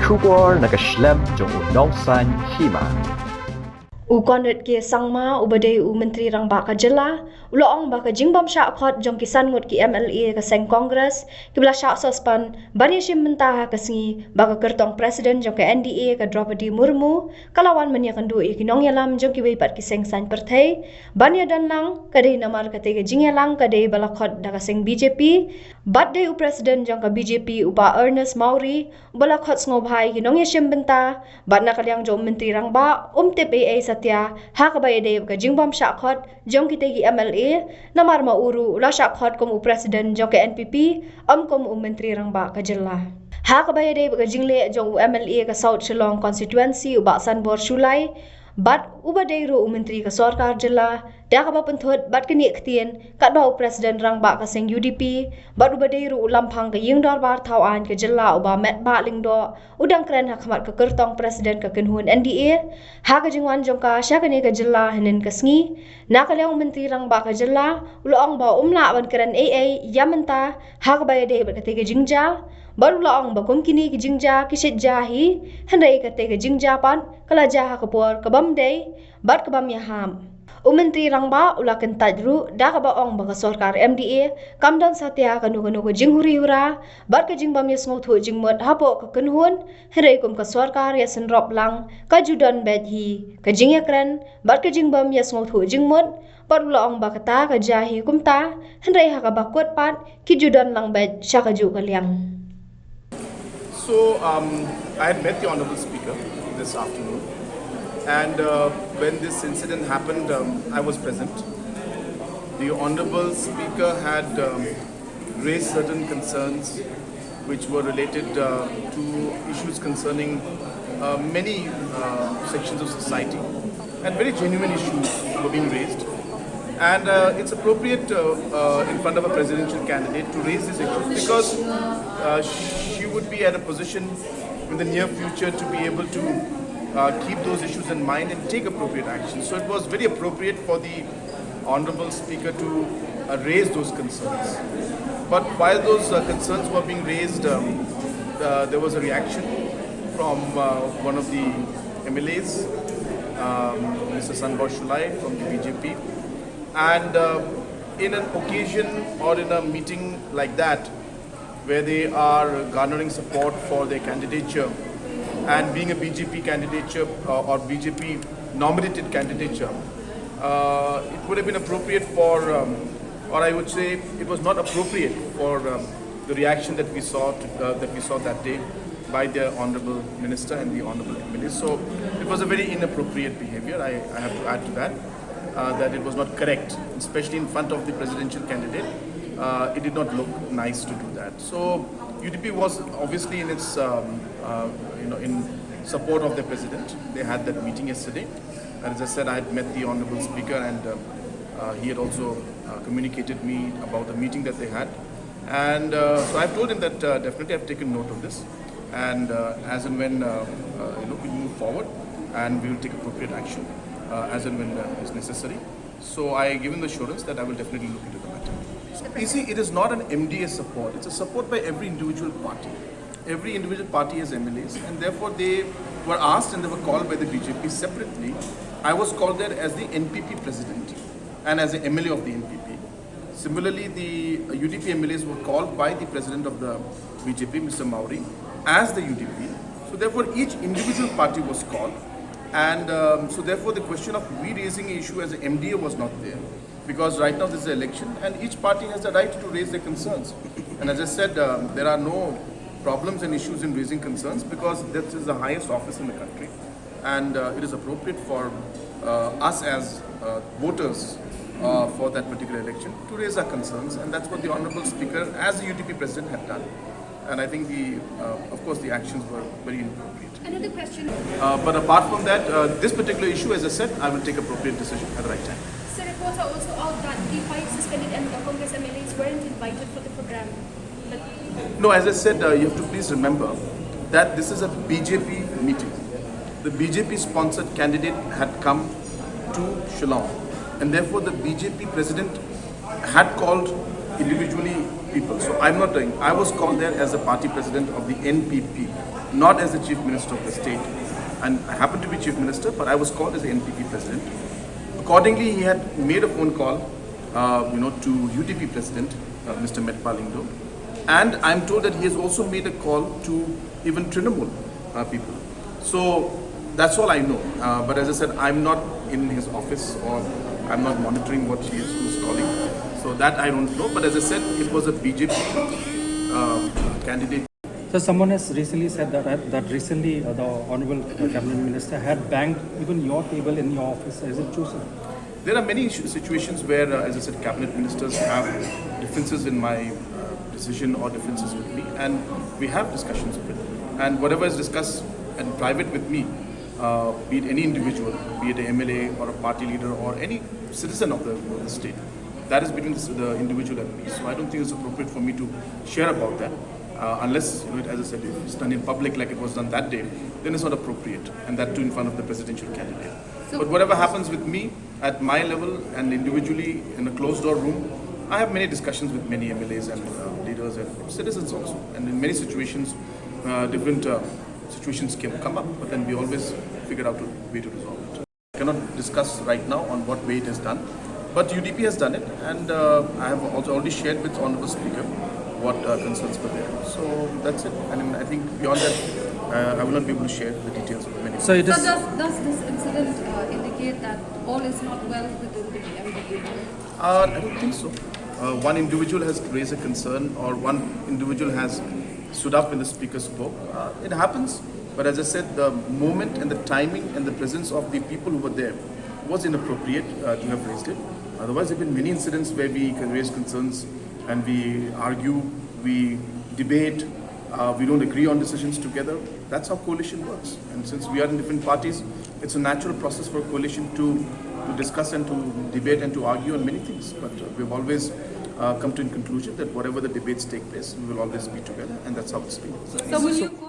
Shubor nakaslem jong unongsan Hima. Conrad ke sangma ubade menteri rang baka jela uloong baka Jingbym sha khot jong kisan ngut ki MLA ka seng Congress ki bla sha sospan bani shim mentah ka singi baka kertong presiden jong ka NDA ka Draupadi Murmu kalawan menya kan du ki nong yalam jong ki weipat ki seng san perthai bani dan lang ka dei namar ka te ka jingyalang ka dei bala khot da ka seng BJP bat dei presiden jong ka BJP upa Ernest Mauri bala khot ngobhai ki nong yashim benta bat na kalyang jong menteri rang ba tep AA Satya hakabay de ka Jingbym sha khot jong kitegi MLA namar ma uru la sha khot kom presiden jong ka NPP kom menteri rang ba ka jilla hakabay de ka jingle jong MLA ka South Shillong constituency uba Sanbor Shulai bat ubadeiru menteri ka sarkar jilla da ka bapenthot bat kini ktien ka ba presiden rang ba ka seng UDP bat ubadeiru lamphang ka yingdor bar thawan ka jilla uba met ba lingdo udang kren hakmat ka kertong presiden ka kenhun NDA ha ka jingwan jong ka sha kani ka jilla hanin ka sngi na ka leong menteri rang ba ka jilla uloong ba umla ban kren AA yamenta ha ka ba de ka te ka jingja baru laong bakum kini ki jingja ki shetja hi handai ka te ka jingja pan kala jaha ka por ka bam dei bat ka bam ya ham menteri rang ba ula kan tajru da ka ba ong ba ka sarkar MDA kamdan satya kanu ka jinghuri hura bat ka Jingbym ya Sngewthuh Jingmut hapo ka kenhun handai kum ka sarkar ya senrop lang ka judan bed hi ka jingya kren bat ka Jingbym ya Sngewthuh Jingmut bat ula ong ba ka ta ka jahi kumta handai ha ka ba kot pat ki judan lang bed sha ka ju ka liang. So, I had met the Honourable Speaker this afternoon, and when this incident happened, I was present. The Honourable Speaker had raised certain concerns which were related to issues concerning many sections of society, and very genuine issues were being raised. And it's appropriate in front of a presidential candidate to raise these issues because she would be at a position in the near future to be able to keep those issues in mind and take appropriate action. So it was very appropriate for the Honourable Speaker to raise those concerns. But while those concerns were being raised, there was a reaction from one of the MLAs, Mr. Sanbor Shulai from the BJP. And in an occasion or in a meeting like that, where they are garnering support for their candidature and being a BJP candidature or BJP nominated candidature, it would have been appropriate for, or I would say it was not appropriate for the reaction that we saw that day by the Honourable Minister and the Honourable MLA. So it was a very inappropriate behaviour. I have to add to that. That it was not correct, especially in front of the presidential candidate. It did not look nice to do that. So UDP was obviously in its, in support of the president. They had that meeting yesterday. And as I said, I had met the Honourable Speaker, and he had also communicated me about the meeting that they had. And so I've told him that definitely I've taken note of this, and as and when we move forward, and we will take appropriate action. As and when is necessary. So I give him the assurance that I will definitely look into the matter. You see, it is not an MDA support. It's a support by every individual party. Every individual party has MLAs, and therefore they were asked and they were called by the BJP separately. I was called there as the NPP president and as the MLA of the NPP. Similarly, the UDP MLAs were called by the president of the BJP, Mr. Mauri, as the UDP. So therefore, each individual party was called. And so therefore the question of we raising an issue as an MDA was not there, because right now this is an election and each party has the right to raise their concerns. And as I said, there are no problems and issues in raising concerns because this is the highest office in the country, and it is appropriate for us as voters for that particular election to raise our concerns, and that's what the Honourable Speaker as the UDP President had done. And I think of course the actions were very inappropriate. Another question. But apart from that, this particular issue, as I said, I will take appropriate decision at the right time. So reports are also out that the 5 suspended Congress MLAs weren't invited for the program. No, as I said, you have to please remember that this is a BJP meeting. The BJP-sponsored candidate had come to Shillong, and therefore the BJP president had called individually people. So I'm not doing. I was called there as the party president of the NPP, not as the chief minister of the state. And I happen to be chief minister, but I was called as the NPP president. Accordingly, he had made a phone call, to UDP president, Mr. Metpalindo, and I'm told that he has also made a call to even Trinamool people. So that's all I know. But as I said, I'm not in his office or I'm not monitoring what he is who's calling. So that I don't know. But as I said, it was a BJP candidate. So someone has recently said that recently the Honorable Cabinet Minister had banged even your table in your office. Is it true, sir? There are many situations where, as I said, cabinet ministers have differences in my decision or differences with me, and we have discussions of it. And whatever is discussed in private with me, be it any individual, be it an MLA or a party leader or any citizen of the state, that is between the individual and me. So I don't think it's appropriate for me to share about that. Unless, as I said, if it's done in public like it was done that day, then it's not appropriate, and that too in front of the presidential candidate. But whatever happens with me at my level and individually in a closed door room, I have many discussions with many MLAs and leaders and citizens also. And in many situations, different situations can come up, but then we always figure out a way to resolve it. I cannot discuss right now on what way it is done, but UDP has done it, and I have also already shared with Honorable Speaker what concerns were there. So that's it. And I think beyond that, I will not be able to share the details of many. So it is. So does this incident indicate that all is not well within the MDU? I don't think so. One individual has raised a concern, or one individual has stood up when the speaker spoke. It happens, but as I said, the moment and the timing and the presence of the people who were there was inappropriate to have raised it. Otherwise, there have been many incidents where we can raise concerns and we argue, we debate, we don't agree on decisions together. That's how coalition works. And since we are in different parties, it's a natural process for a coalition to discuss and to debate and to argue on many things. But we've always come to a conclusion that whatever the debates take place, we will always be together, and that's how it's been. So will you